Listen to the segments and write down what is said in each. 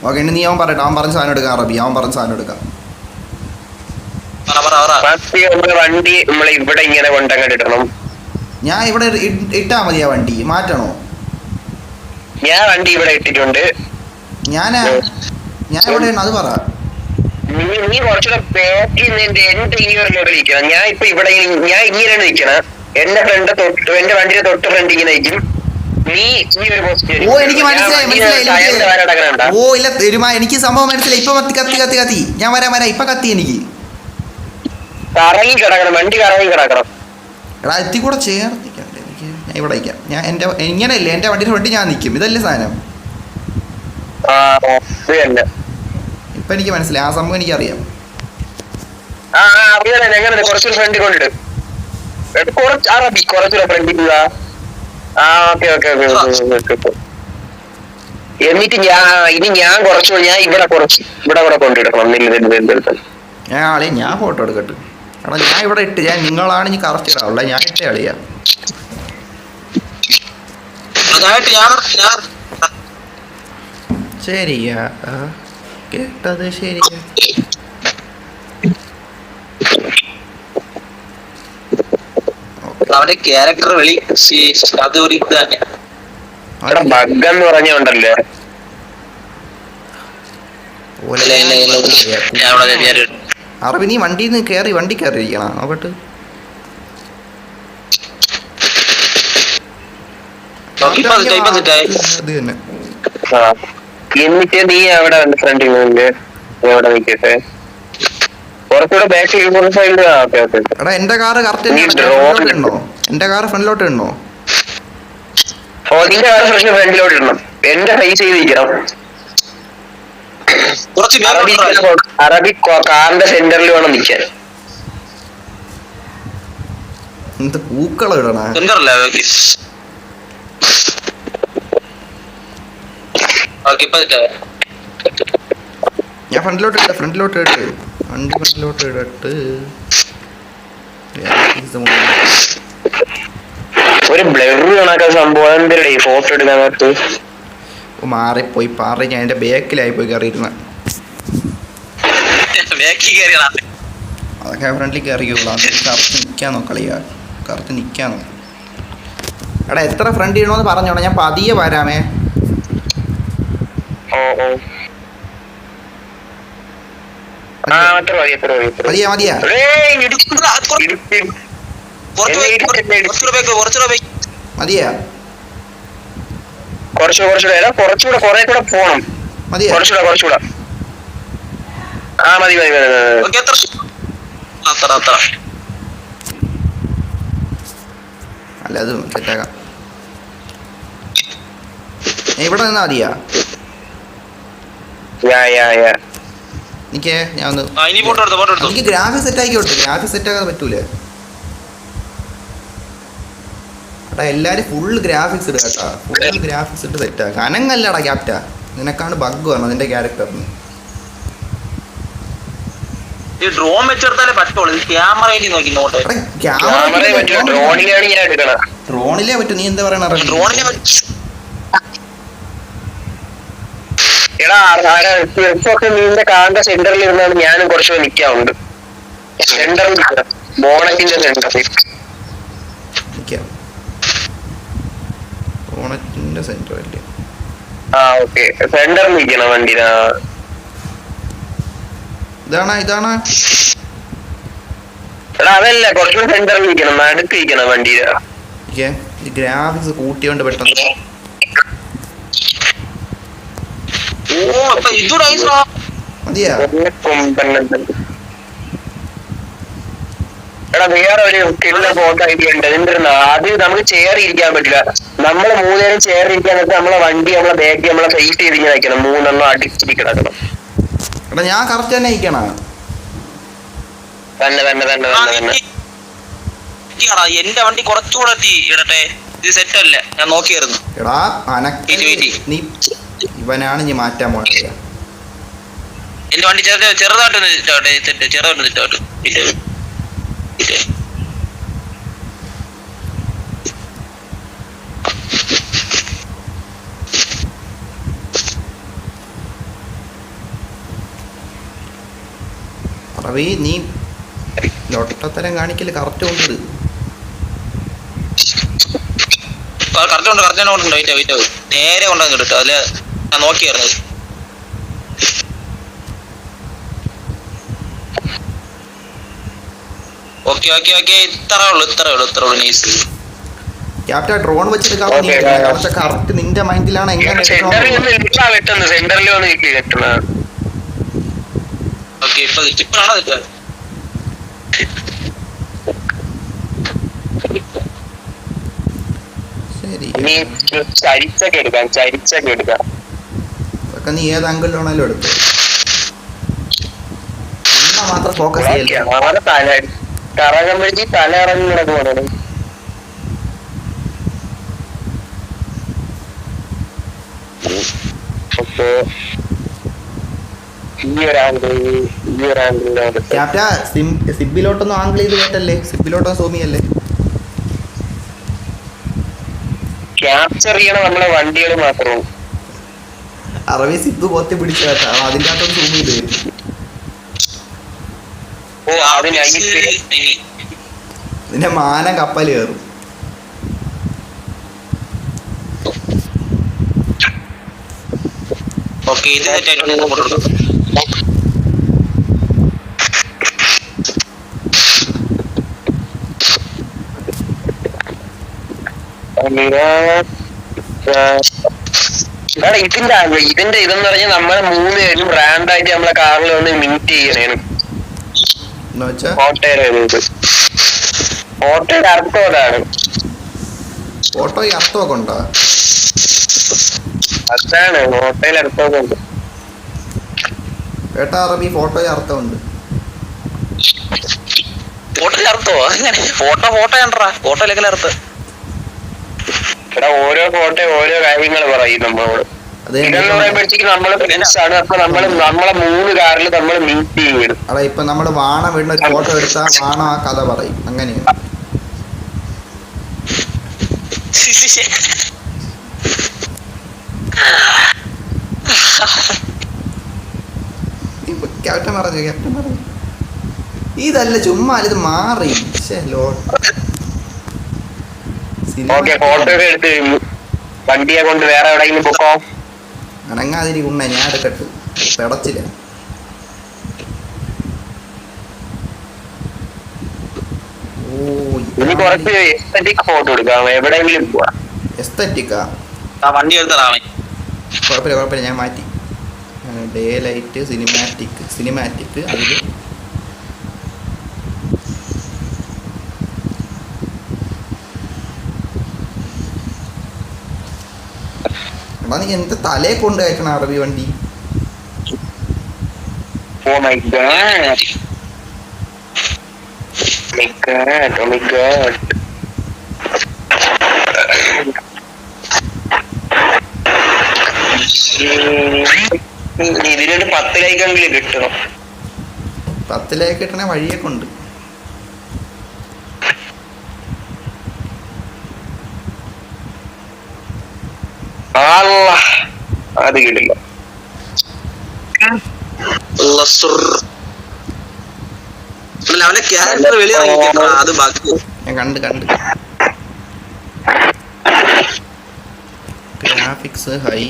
Okay നീ അവൻ പറയട്ടെ, അവൻ പറഞ്ഞ സാധനം എടുക്കാം. അറബി അവൻ പറഞ്ഞ സാധനം എടുക്കാം. വണ്ടി നമ്മളെ ഇവിടെ ഇങ്ങനെ കൊണ്ടങ്ങിടണം. ഞാൻ ഇവിടെ ഇട്ടാ മതിയാ വണ്ടി മാറ്റണോ? ഞാൻ വണ്ടി ഇവിടെ ഇട്ടിട്ടുണ്ട്. ഞാൻ എവിടെയാണ് അത് പറ. നീ കുറച്ചുകൂടെ ബാക്കിൽ നിന്ന് എന്റെ ഈ ഒരു ലെവലിൽ നിൽക്കണം. ഞാൻ ഇപ്പൊ ഇവിടെ ഞാൻ ഇങ്ങനെയാണ് നിൽക്കണം. എന്റെ വണ്ടിയുടെ തൊട്ട് ഫ്രണ്ട് ഇങ്ങനെ നിൽക്കും. നീ ഈ ഒരു ഓ എനിക്ക് മനസ്സിലായി. ഓ ഇല്ല എനിക്ക് സംഭവം മനസ്സിലായി. ഇപ്പൊ കത്തി ഞാൻ വരാം ഇപ്പൊ കത്തി. എനിക്ക് കറങ്ങി കിടക്കണം, വണ്ടി കറങ്ങി കിടക്കണം. എടാ എത്തി കൂടെ ചേർത്തിക്കണ്ടേ എനിക്ക്. ഞാൻ ഇവിടെ നിൽക്കാം. ഞാൻ എന്റെ ഇങ്ങനെയല്ലേ എന്റെ വണ്ടിയുടെ ഫ്രണ്ട് ഞാൻ നിൽക്കും. ഇതല്ലേ സാധനം. ഇപ്പൊ എനിക്ക് മനസ്സിലായി. ആ സംഭവം എനിക്കറിയാം. കുറച്ചൊരു ഫ്രണ്ട് കൊണ്ടിട്ട് കുറച്ചുകൂടെ ഫ്രണ്ടിൽ. എന്നിട്ട് ഞാൻ കുറച്ചുകൂടെ ഞാൻ ഇവിടെ കൂടെ കൊണ്ടിടണം. ഞാൻ ഫോട്ടോ എടുക്കട്ടെ. എടാ ഞാൻ ഇവിടെ ഇട്ട് ഞാൻ നിങ്ങളാണ് ഇനി കറക്റ്റ് ഇടാവുള്ള. ഞാൻ ഇട്ടേ കളിയാ. ശരിയാ കേട്ടത് ശരിയാ. അവന്റെ ക്യാരക്ടർ വെളി ബഗ്ഗെന്ന് പറഞ്ഞോണ്ടല്ലേ. അറബി നീ വണ്ടി കയറിയിരിക്കണം. നോക്കട്ട് അത് തന്നെ. എന്നിട്ട് നീ അവിടെ ഫ്രണ്ടിൽ എവിടെ നിൽക്കട്ടെ. കുറച്ചുകൂടെ ബാക്ക് സൈഡിൽ. എടാ എന്റെ കാറ് കറക്റ്റ് ഉണ്ടോ? എന്റെ കാറ് ഫ്രണ്ടിലോട്ട് ഉണ്ടോ? നിന്റെ കാറ് ഫ്രണ്ടിലോട്ട് ഇടണം. എന്റെ ഫേസ് ചെയ്തിരിക്കണം. അറബി കാറിന്റെ സെന്ററിൽ വേണം നിൽക്കാൻ. എന്ത് പൂക്കള ഇടണ. ഞാൻ ഫ്രണ്ടിലോട്ട് ഇട്ട് വണ്ടി ഫ്രണ്ടിലോട്ട് ഇടട്ട്. ഒരു ബ്ലർ കണക്കാ സംഭവം. എന്തേ ഫോട്ടോ എടുക്കാനകത്ത് മാറിപ്പോയി പാറി. ഞാൻ എന്റെ ബാക്കിലായി പോയി കയറിയിരുന്ന. അതൊക്കെ ഫ്രണ്ടിൽ കയറിയുള്ളൂ. കറക്റ്റ് നിൽക്കാന്നോ കളിയാ. കറക്റ്റ് നിൽക്കാന്നോ. എടാ എത്ര ഫ്രണ്ട് ചെയ്യണമെന്ന് പറഞ്ഞോടാ. ഞാൻ പതിയെ വരാമേ. മതിയാ മതിയാ മതിയാ കുറച്ചുകൂടെ കുറെ കൂടെ പോണം. മതിയാ കുറച്ചുകൂടെ. മതി. അല്ല അത് സെറ്റാക്കാം. ഇവിടെ നിന്നാ മതിയാ. എനിക്ക് ഞാൻ ഒന്ന് എനിക്ക് ഗ്രാഫിക്സ് സെറ്റ് ആയിക്കോട്ടെ. ഗ്രാഫിക്സ് സെറ്റ് ആകാതെ പറ്റൂലേ. എടാ എല്ലാരും ഫുള്ള് ഗ്രാഫിക്സ് ഇടുക കേട്ടാ. ഫുള്ള് ഗ്രാഫിക്സ് ഇട്ട് സെറ്റ് ആക്കുക. അനങ്ങല്ലടാ ക്യാപ്റ്റാ. നിനക്കാണ് ബഗ് വരണം നിന്റെ ക്യാരക്ടറിന്. ഡ്രോണിലേ പറ്റൂ. നീ എന്താ പറയണ? നിന്റെ കാറിന്റെ സെന്ററിൽ ഇരുന്നാണ് ഞാനും കുറച്ചുകൂടെ നിൽക്കാറുണ്ട്. സെന്ററിൽ ബോണറ്റിന്റെ സെന്ററിൽ സെന്ററല്ലേ. ഓക്കെ സെന്ററിൽ നിൽക്കണം വണ്ടി. ഇതാണ് അതല്ല കുറച്ചുകൂടെ സെന്ററിൽ നിൽക്കണം. നടുക്ക് നിൽക്കണം വണ്ടി. ഗ്രാഫിക്സ് കൂട്ടിയോണ്ട് പെട്ടെന്ന് മതിയാ. എടാ വേറെ ഒരു കിള്ള ഫോട്ടോ ഐഡിയ ഉണ്ട്. എന്തിരുന്നാ അത് നമുക്ക് ചെയർ ഇരിക്കാൻ പറ്റില്ല. നമ്മള് മൂന്നേരം ചെയർ ഇരിക്കാൻ പറ്റും. നമ്മളെ വണ്ടി നമ്മളെ ബാഗ് നമ്മളെ ഫേസ് ചെയ്തിങ്ങനെ വെക്കണം. മൂന്നെണ്ണം അടിച്ചിട്ട് കിടക്കണം. എടാ ഞാൻ കറക്റ്റ് തന്നെ ഇരിക്കണ. തന്നെ എന്റെ വണ്ടി കുറച്ചുകൂടെ ഇടട്ടെ. ഇത് സെറ്റ് അല്ല. ഞാൻ നോക്കിയായിരുന്നു. എടാ നീ ഇവനാണ് ഇനി മാറ്റാൻ പോണത്. എന്റെ വണ്ടി ചെറുതായിട്ട് റവി നീ ലൊട്ടത്തരം കാണിക്കല് കറക്റ്റ് കൊണ്ടിട്. കറക്റ്റ് ഉണ്ട് വെയിറ്റ് നേരെ കൊണ്ടുവന്ന് കിട്ടും. അതില് ഞാൻ നോക്കിയായിരുന്നു. ഓക്കെ ഇത്രേ ഉള്ളൂ നൈസ്. ക്യാപ്റ്റൻ ഡ്രോൺ വെച്ചെടുക്കാൻ കറക്റ്റ് നിന്റെ മൈൻഡിലാണ് എങ്ങനെ ഓക്കെ ഇപ്പോഴാണോ തെറ്റാ? ശരി ചരിച്ചൊക്കെ എടുക്കാം. അതൊക്കെ നീ ഏത് ആംഗിളിലാണല്ലോ എടുത്തു. മാത്രം ഫോക്കസ് ചെയ്യല്ലേ. കറകമ്പഴി തല ഇറങ്ങി കിടക്കുവാണ്. ഓക്കെ ഈ ഒരു ആംഗിളിലാണ് ക്യാപ്റ്റൻ സിബിലോട്ടൊന്നും ആംഗിൾ ചെയ്ത് കേട്ടല്ലേ? സിബിലോട്ടൊന്നും സോമിയല്ലേ ക്യാപ്ചർ ചെയ്യണ നമ്മളെ വണ്ടികൾ മാത്രമേ. അറബി സിബ് പൊത്തി പിടിച്ച കേട്ടാ അതിൻ്റെ അകത്തൊന്ന് സൂം ചെയ്ത് വരും. നിന്റെ മാനം കപ്പൽ കയറും. ഓക്കെ ഇത് തെറ്റായിട്ട് ഇതിന്റെ ഇതെന്ന് പറഞ്ഞാൽ നമ്മളെ 3 പേരും റാൻഡായിട്ട് നമ്മളെ കാറിൽ വന്ന് മീറ്റ് ചെയ്യണേന്. ഫോട്ടോയുടെ അർത്ഥം അതാണ്. ഫോട്ടോ ഈ അർത്ഥമൊക്കെ ഉണ്ടോ? അതാണ് ഫോട്ടോയിൽ അർത്ഥമൊക്കെ ഉണ്ട്. കേട്ടാ അറബി ഫോട്ടോയിൽ അർത്ഥമുണ്ട്. ഫോട്ടോയിൽ അർത്ഥമോ? അങ്ങനെ ഫോട്ടോ കണ്ടാ ഫോട്ടോയിലേക്കല്ല അർത്ഥം. ഇവിടെ ഓരോ ഫോട്ടോ ഓരോ കാര്യങ്ങൾ പറയും നമ്മളോട്. ഇതെന്ന് പറയുമ്പോഴത്തേക്ക് നമ്മള് ഫ്രണ്ട്സ് ആണ്. അപ്പൊ നമ്മളെ 3 കാറിൽ നമ്മൾ മീറ്റ് ചെയ്യും. അടാ ഇപ്പൊ നമ്മള് വാണ വീടിന് ഒരു ഫോട്ടോ എടുത്താൽ വാണ ആ കഥ പറയും. അങ്ങനെയാണ്. ക്യാപ്റ്റൻ പറഞ്ഞു ഇതല്ല ചുമ്മാ ഇത് മാറി. ഫോട്ടോ എടുത്ത് വണ്ടിയെ കൊണ്ട് വേറെ എവിടെയെങ്കിലും പൊക്കോ. അനങ്ങാതിരി ഉണ്ണ ഞാൻ എടുക്കട്ട് പെടച്ചില്ല. ഇനി കുറച്ച് എസ്തറ്റിക് ഫോട്ടോ എടുക്കാം. എവിടെയെങ്കിലും പോവാ. എസ്തറ്റിക്കാ വണ്ടി എടുത്തതാണ്. കുഴപ്പമില്ല ഞാൻ മാറ്റി. ഡേ ലൈറ്റ് സിനിമാറ്റിക് അതില് എടാ നീ എന്ത് തലയെ കൊണ്ട് കയറ്റണം അറബി വണ്ടി. Oh my god. Oh my god. ഇതിനൊരു 10 ലൈക്കെങ്കിലും കിട്ടണം. 10 ലൈക്ക് കിട്ടണ വഴിയൊക്കെ ഉണ്ട്. അത് കിട്ടില്ല. അവന്റെ ക്യാരക്ടർ വെളിയെ അത് ബാക്കി ഞാൻ കണ്ട് ഗ്രാഫിക്സ് ഹൈ.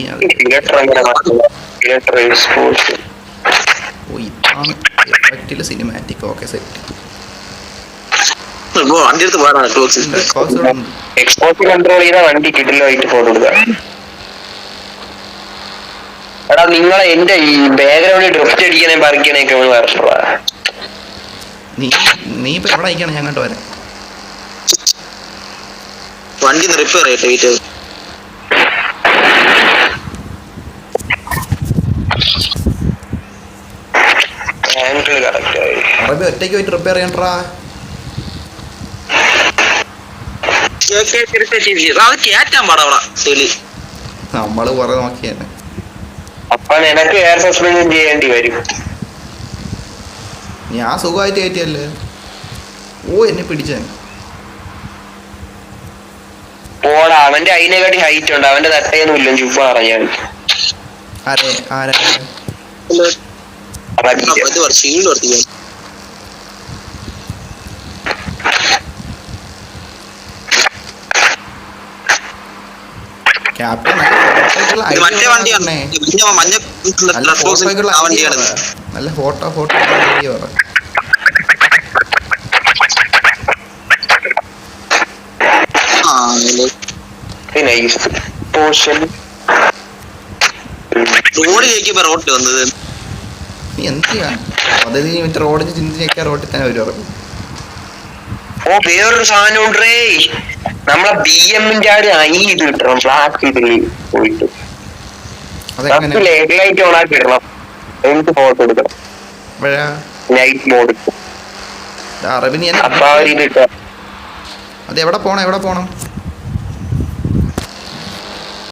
എഫക്റ്റില് സിനിമാറ്റിക്. Okay set. വണ്ടി എടുത്ത് പോകാനാണ് എക്സ്പോസ് കൺട്രോൾ ചെയ്ത വണ്ടി കിട്ടില്ലായിട്ട് ഫോട്ടോ കൊടുക്കാം. എടാ നിങ്ങളെ എന്റെ ഈ ബാക്ക്ഗ്രൗണ്ടിൽ ഡ്രിഫ്റ്റ് അടിക്കണേ പറിക്കണേക്കെ വരട്ടാ. നീ ഇപ്പൊ എവിടെ അയക്കണം? ഞാൻ കണ്ടു വരാം. വണ്ടി റിപ്പയർ ചെയ്യട്ടെ. അറബി ഒറ്റയ്ക്ക് പോയിട്ട് റിപ്പയർ ചെയ്യണ്ടാ. നമ്മള് കുറെ നോക്കിയാണ്. അപ്പൊ നിനക്ക് എയർ സസ്പെൻഷൻ ചെയ്യേണ്ടി വരും. ഞാൻ സുഖമായിട്ട് കയറ്റിയല്ലേ. എന്നെ പിടിച്ചാൻ. ഓടാ അവന്റെ അതിനെക്കാട്ടി ഹൈറ്റ് ഉണ്ട്. അവന്റെ തട്ടയൊന്നും ഇല്ല. ചുമ്മാ പറഞ്ഞാൽ ക്യാപ്റ്റൻ ഇത് മറ്റേ വണ്ടിയാണ് മഞ്ഞ നല്ല ഡ്രസ് ബോക്സിൽ ഫോട്ടോയ്ക്കുള്ള ആ ഐഡിയ വണ്ടിയാണ് പറ. നല്ല ഫോട്ടോ ഐഡിയ പറ. റോഡിലേക്ക് ഇപ്പൊ റോഡ് വന്നത് നീ എന്ത് ചെയ്യാ പദ്ധതി മറ്റേ റോഡിന് ചിന്തിക്കാൻ റോഡിൽ തന്നെ വരും. ഓ വേറൊരു സാധനം ഉണ്ടേ, നമ്മളെ BM-ന്റെ ആ ഒരു ഐ ഇത് കിട്ടണം, ബ്ലാക്ക് ഇതില് പോയിട്ട് അതെങ്ങനെ ലൈറ്റ് ഓൺ ആക്കി ഇടണം, എനിക്ക് ഫോട്ടോ എടുക്കണം നൈറ്റ് മോഡ്. അറബിനി അപ്പൊ ആ ഒരു ഇത് കിട്ടാം. അത് എവിടെ പോണം